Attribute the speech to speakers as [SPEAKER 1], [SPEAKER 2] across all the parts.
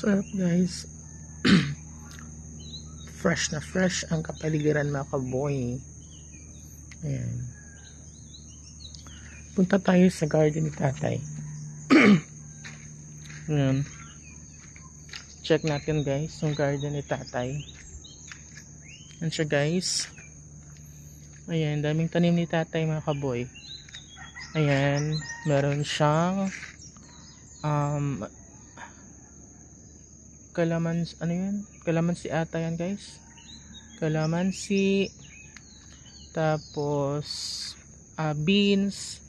[SPEAKER 1] Sarap guys. Fresh na fresh ang kapaligiran mga kaboy. Ayan. Punta tayo sa garden ni tatay. Ayan. Check natin guys yung garden ni tatay. Ayan siya guys. Ayan, daming tanim ni tatay mga kaboy. Ayan, meron siyang kalamansi, ano yan? Kalamansi ata yan guys. Kalamansi, tapos beans,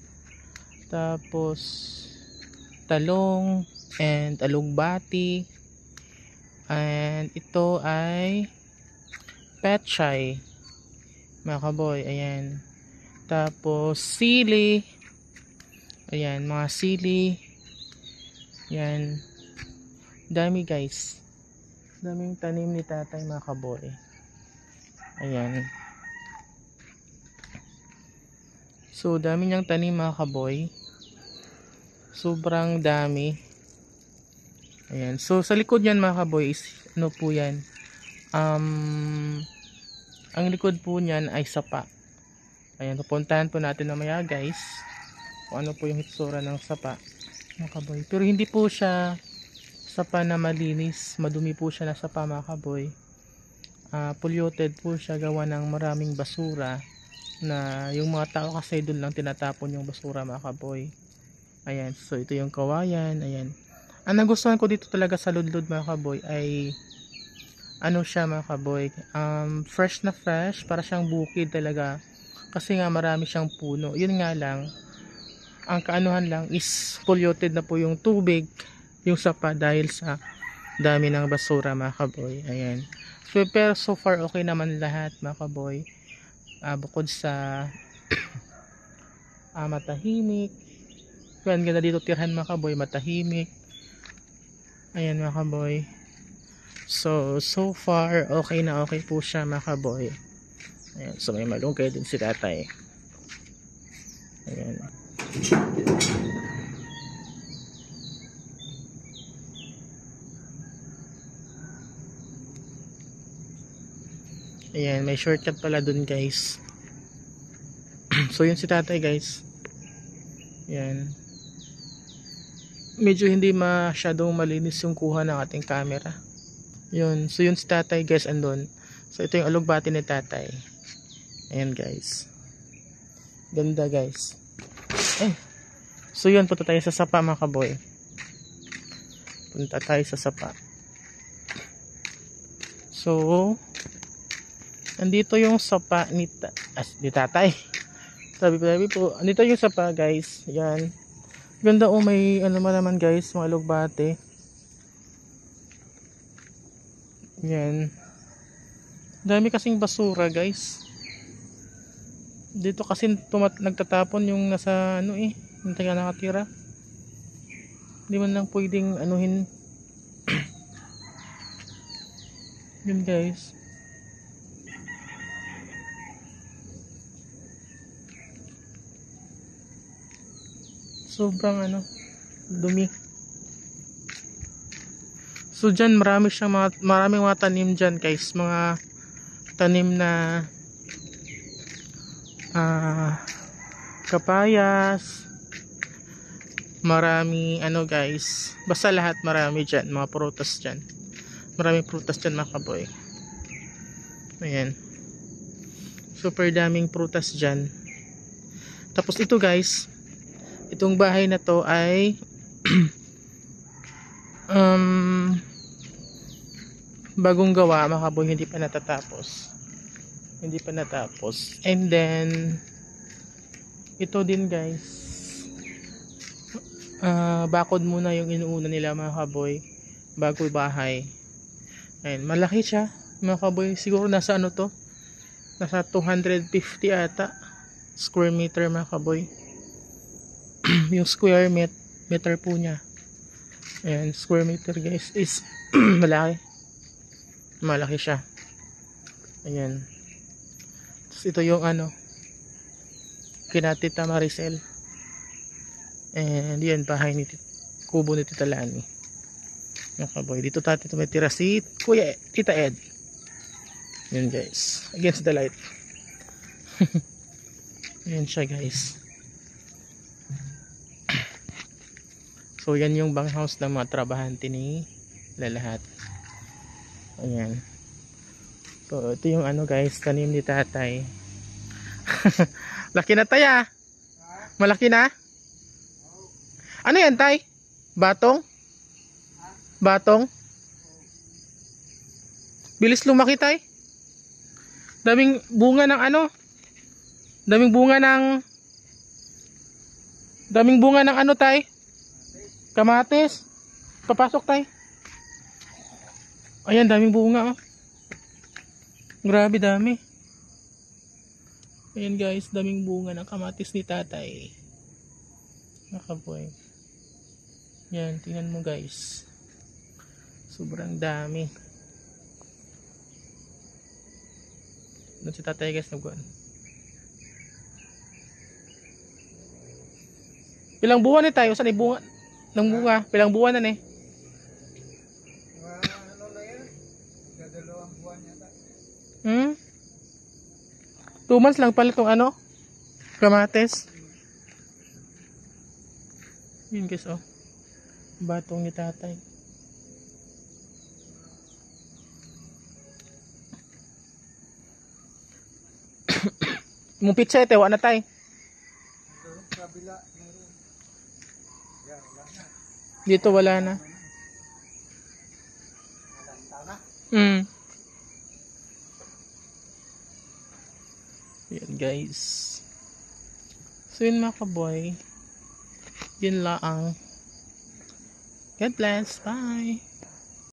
[SPEAKER 1] tapos talong, and alugbati, and ito ay pechay mga kaboy. Ayan, tapos sili, ayan, mga sili. Ayan, dami guys, daming tanim ni tatay mga kaboy. Ayan, so dami niyang tanim mga kaboy, sobrang dami. Ayan, so sa likod yan mga kaboy is ano po yan, ang likod po niyan ay sapa. Ayan, pupuntahan po natin mamaya guys kung ano po yung hitsura ng sapa mga kaboy. Pero hindi po siya sapa na malinis, madumi po siya na sapa mga kaboy. Polluted po siya, gawa ng maraming basura na yung mga tao kasi doon lang tinatapon yung basura mga kaboy. Ayan, so ito yung kawayan. Ayan, ang nagustuhan ko dito talaga sa Ludlod mga kaboy ay ano siya mga kaboy, fresh na fresh, para siyang bukid talaga kasi nga marami siyang puno. Yun nga lang, ang kaanuhan lang is polluted na po yung tubig, yung sapa, dahil sa dami ng basura mga kaboy. Ayan, so, pero so far okay naman lahat mga kaboy, bukod sa matahimik. Yan, ganda dito tirhan mga kaboy, matahimik. Ayan mga kaboy, so far okay na okay po siya mga kaboy. Ayan, so may malunggay din si tatay. Ayan, ayan, may shortcut pala dun guys. So yun si tatay guys. Ayan, medyo hindi masyadong malinis yung kuha ng ating camera. Yun, so yun si tatay guys, andun. So ito yung alugbati ni tatay. Ayan guys, ganda guys. So yun, punta tayo sa sapa mga kaboy. Punta tayo sa sapa. So andito yung sapa ni tatay. Sabi po, andito yung sapa guys. Ayan, ganda oh, may ano naman guys, mga alugbati. Yan, dami kasing basura guys dito kasi nagtatapon yung nasa ano yung taga nakatira. Hindi man lang pwedeng anuhin. Yun guys, sobrang dumi. So dyan maraming mga tanim dyan guys, mga tanim na kapayas, marami guys, basta lahat marami dyan, mga prutas dyan, maraming prutas dyan mga kaboy. Ayan, super daming prutas dyan. Tapos ito guys, itong bahay na to ay bagong gawa mga kaboy, hindi pa natapos. And then ito din guys, bakod muna yung inuuna nila mga kaboy bago bahay. Ayun, malaki siya mga kaboy, siguro nasa nasa 250 ata square meter mga kaboy. Yung square meter po niya. Ayan, square meter guys is malaki siya. Ayan, tapos ito yung kina Tita Maricel. And yan, bahay ni kubo ni Tita Lani. Mga kaboy. Dito tayo tumitira si Tita Ed. Yan guys. Against the light. Ayan siya guys. So yan yung bang house ng mga trabahante ni lahat. Ayan. So ito yung ano guys, tanim ni tatay. Laki na tay. Malaki na? Ano yan tay? Batong? Batong? Bilis lumaki tay. Daming bunga ng ano? Daming bunga ng ano tay? Kamatis. Papasok tay. Ayan, daming bunga oh. Grabe dami. Ayan guys, daming bunga ng kamatis ni tatay. Nakaboy. Yan, tingnan mo guys. Sobrang dami. Doon si tatay guys nagbuwan. Pilang buwan ni tayo? Saan ay bunga? Ng bunga? Pilang buwan na eh?
[SPEAKER 2] Ano na yan? Dalawang buwan yata.
[SPEAKER 1] 2 months lang pala itong ano? Kamates. Yun guys oh. Batong ni tatay. Mong pizza ito, wala na tay.
[SPEAKER 2] Kabila, meron. Yan, wala na.
[SPEAKER 1] Dito wala na.
[SPEAKER 2] Malanta na.
[SPEAKER 1] Yan guys. So yun mga kaboy. Yun lang. God bless. Bye.